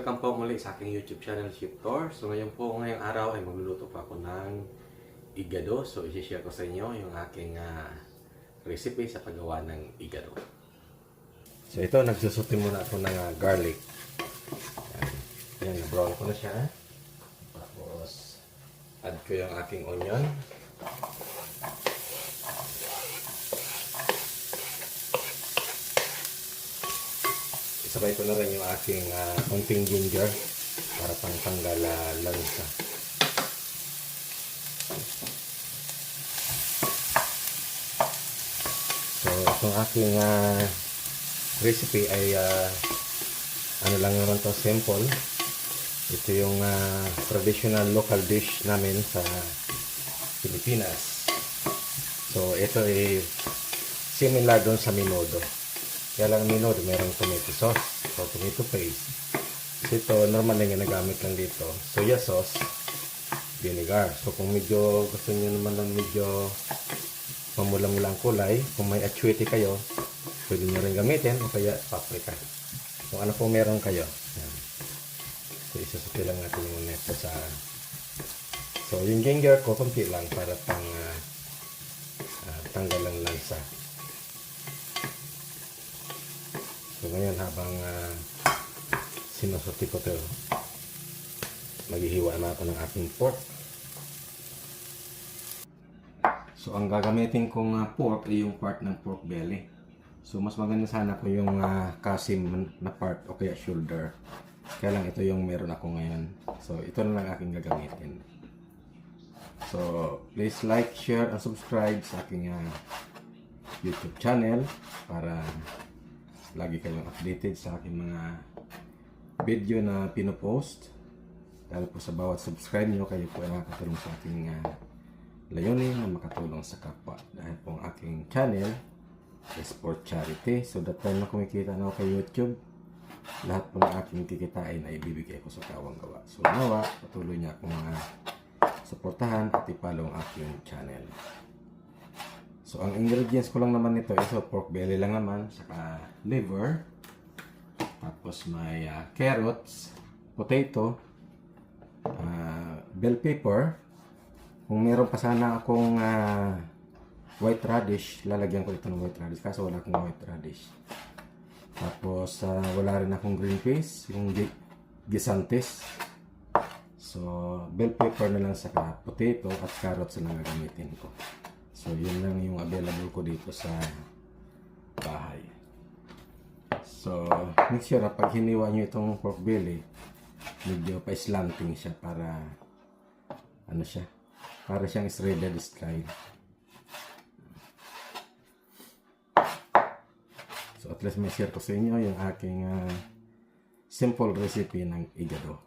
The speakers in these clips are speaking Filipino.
welcome po muli sa aking YouTube channel, Shiptor. So ngayong araw ay magluluto pa ako ng igado. So i-share ko sa inyo yung aking recipe sa paggawa ng igado. So ito, nagsusuti muna ako ng garlic. Yan, na-brown ko na siya. Tapos add ko yung aking onion. Isabay ko na rin yung aking konting ginger para pangtanggal lansa. So itong aking recipe ay ano lang naman to, simple. Ito yung traditional local dish namin sa Pilipinas. So ito ay similar doon sa menudo. Kaya lang menudo mayroong tomato sauce, so tomato paste. So ito normal lang yung nagamit lang dito, soya sauce, vinegar. So kung medyo gusto niyo naman ng medyo mamula-mula ang kulay, kung may achuete kayo, pwede nyo rin gamitin, o kaya paprika. Kung ano po meron kayo. Yan. So isasuti lang natin yung neto sa... So yung ginger ko, konti lang para pang tanggal ang lansa. So ngayon habang sinusuti ko ito, maghihiwa na ako ng aking pork. So ang gagamitin kong pork ay yung part ng pork belly. So mas maganda sana ko yung kasim na part o kaya shoulder. Kaya lang ito yung meron ako ngayon. So ito na lang aking gagamitin. So please like, share, and subscribe sa aking YouTube channel para lagi kayong updated sa aking mga video na pinopost. Dahil po sa bawat subscribe nyo, kayo po ay nakakatulong sa aking layunin na makatulong sa kapwa. Dahil po ang aking channel is for charity. So that time na kumikita na ako kay YouTube, lahat po ng aking kikitain ay ibibigay ko sa kawang gawa. So nawa, patuloy niya akong suportahan at ipalo ang aking channel. So ang ingredients ko lang naman nito is pork belly lang naman, saka liver, tapos may carrots, potato, bell pepper. Kung meron pa sana akong white radish, lalagyan ko ito ng white radish, kaso wala akong white radish. Tapos wala rin akong green peas, yung gisantes. So bell pepper na lang, saka potato at carrots na gagamitin ko. So yun lang yung available ko dito sa bahay. So make sure na pag hiniwa nyo itong pork belly, medyo pa-slanting siya para ano siya, para siyang shredded style. So at least may share ko sa inyo yung aking simple recipe ng igado.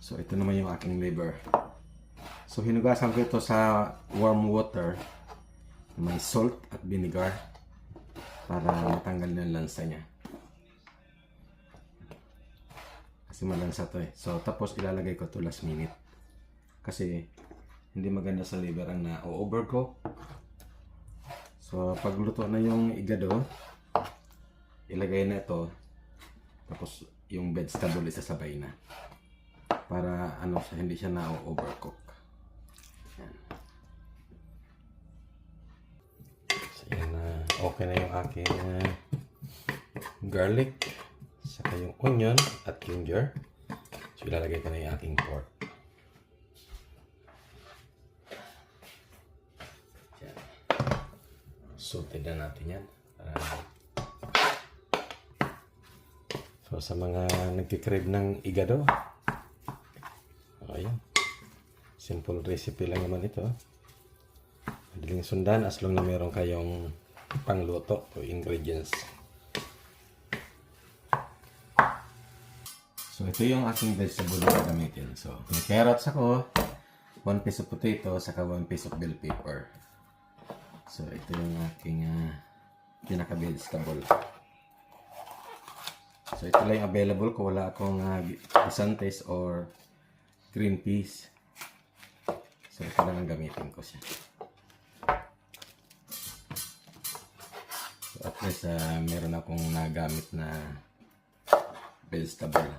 So ito naman yung aking liver. So hinugasan ko ito sa warm water, may salt at vinegar para matanggal na yung lansa niya. Kasi malansa to eh. So tapos ilalagay ko to last minute. Kasi hindi maganda sa liver ang na-overcook. So pagluto na yung igado, ilagay na ito. Tapos yung vegetable isasabay na. Para ano siya, hindi siya na-overcook. Yan. So yan na, okay na yung aking garlic, saka yung onion at ginger. So ilalagay ko na yung aking pork. Yan. Sauteed na natin yan. So sa mga nagkikrave ng igado, ayan, simple recipe lang naman ito. Madaling sundan as long na meron kayong pangluto o ingredients. So ito yung aking vegetable na gagamitin. So may carrots ako, 1 piece of potato, saka 1 piece of bell pepper. So ito yung aking pinaka-vegetable. So ito lang yung available ko. Wala akong gisantes or green peas. So ito lang ang gamitin ko siya. So at least meron akong nagamit na vegetable.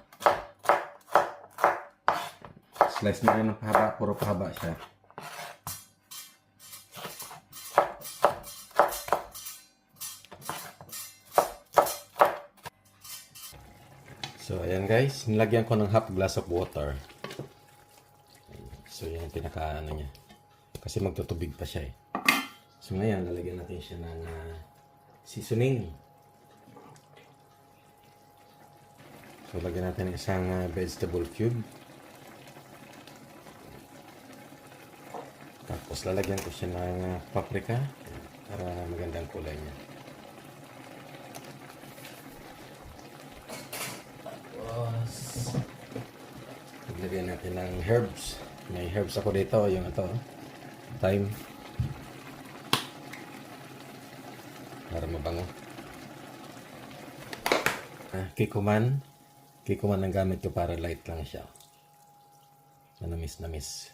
Slice mo rin ng pahaba, puro pahaba siya. So ayan guys, nilagyan ko ng half glass of water. So yan yung pinaka ano niya. Kasi magtutubig pa siya eh. So ngayon, lalagyan natin siya ng seasoning. So lagyan natin ng isang vegetable cube. Tapos lalagyan ko siya ng paprika para magandang kulay niya. Tapos lagyan natin ng herbs. May herbs ako dito, yung ito, thyme. Para mabango. Kikuman. Kikuman ang gamit ko para light lang siya. Manamis-namis.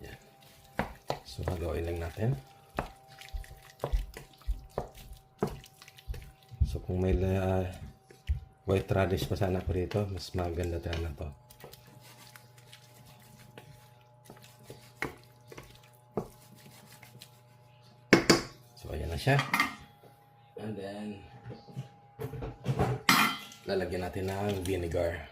Yan. So, hagawin lang natin. So, kung may white radish pa sana po dito, mas maganda talaga to. So, ayan na siya. And then, lalagyan natin ng vinegar.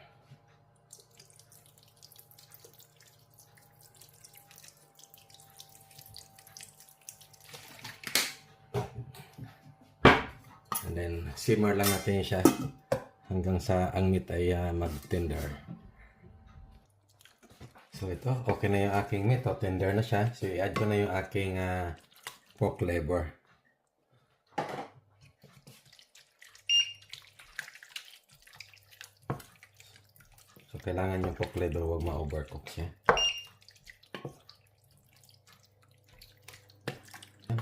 And then, simmer lang natin siya hanggang sa ang meat ay mag-tender. So, ito, okay na yung aking meat. O, tender na siya. So, i-add ko na yung aking pork liver. So, kailangan yung pork liver huwag ma-overcook siya.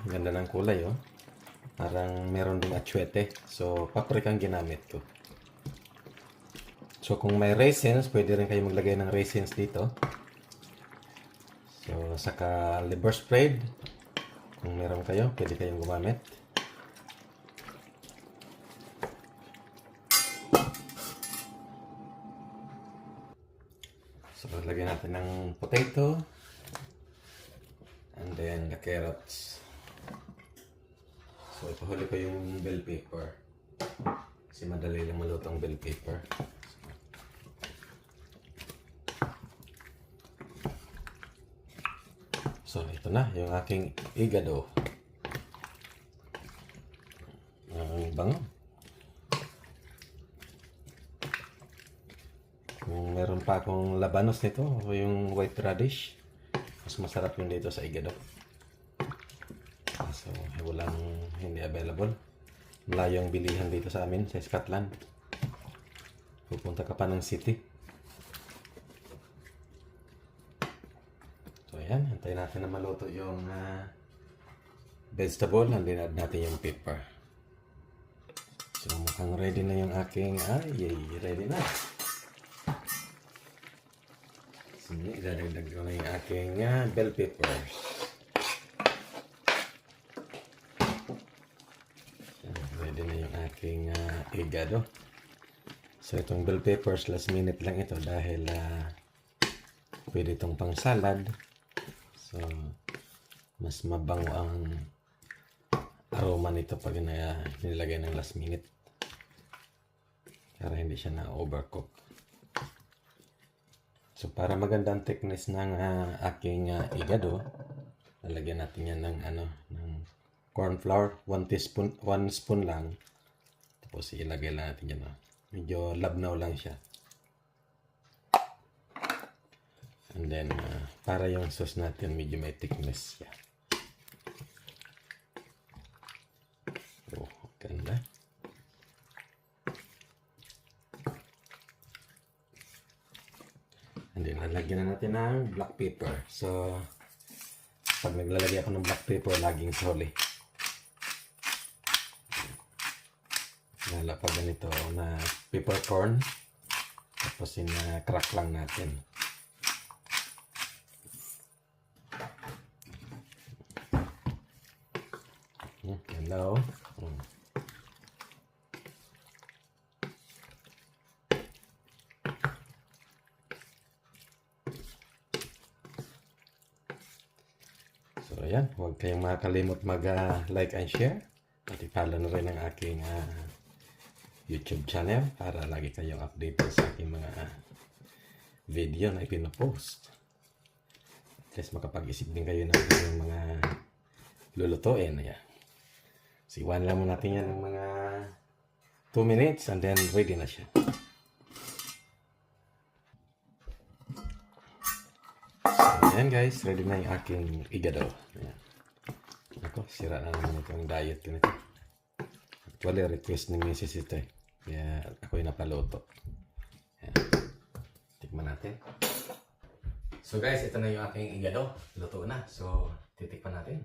Ganda ng kulay, oh. Parang meron ding atsuete. So, paprika ang ginamit ko. So, kung may raisins, pwede rin kayo maglagay ng raisins dito. So, saka liver spread. Kung meron kayo, pwede kayong gumamit. So, lagyan natin ng potato. And then, the carrots. So, ipahuli ko yung bell pepper. Kasi madali lang maluto ang bell pepper. So, ito na yung aking igado. Ang bango. Kung meron pa akong labanos nito o yung white radish, mas masarap yung dito sa igado. So, walang hindi available. Malayo ang bilihan dito sa amin sa Scotland. Pupunta ka pa ng city. So, ayan. Antayin natin na maluto yung vegetable. And then add natin yung pepper. So, mukhang ready na yung aking... ready na. So, idadagdag ko na yung aking bell peppers. Ready na yung aking igado. So, itong bell peppers, last minute lang ito dahil pwede itong pang salad. So, mas mabango ang aroma nito pag nilagay ng last minute. Para hindi siya na-overcook. So, para maganda ang thickness ng aking igado, lalagyan natin yan ng corn flour, 1 spoon lang. Tapos ilagay lang natin yan. Medyo labnaw lang siya. And then, para yung sauce natin medyo may thickness siya. Oh, ganda. And then, lalagyan na natin ng black pepper. So, pag naglalagay ako ng black pepper, laging soli. Lala pa ganito na peppercorn. Tapos crack lang natin. Hello. So, ayan. Huwag kayong makakalimot mag-like and share. At i-follow na rin ang aking YouTube channel para lagi kayong updated sa aking mga video na ipinopost. At least makapag-isip din kayo ng inyong mga lulutuin. Ayan. So, iwan lang muna natin yan ng mga 2 minutes and then ready na siya. So, ayan guys. Ready na yung aking igado. Ayan. Ako, sira na naman itong diet ko nito. Actually, request ni Mrs. ito eh. Kaya ako yung napaluto. Ayan. Tikman natin. So guys, ito na yung aking igado. Luto na. So, titikman natin.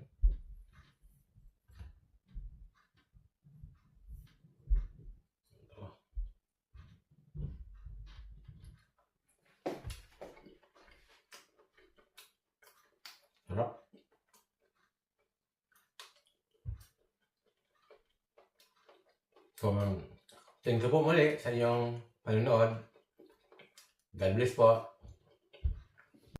Ito. Sarap. So, thank you po muli sa inyong panonood. God bless po.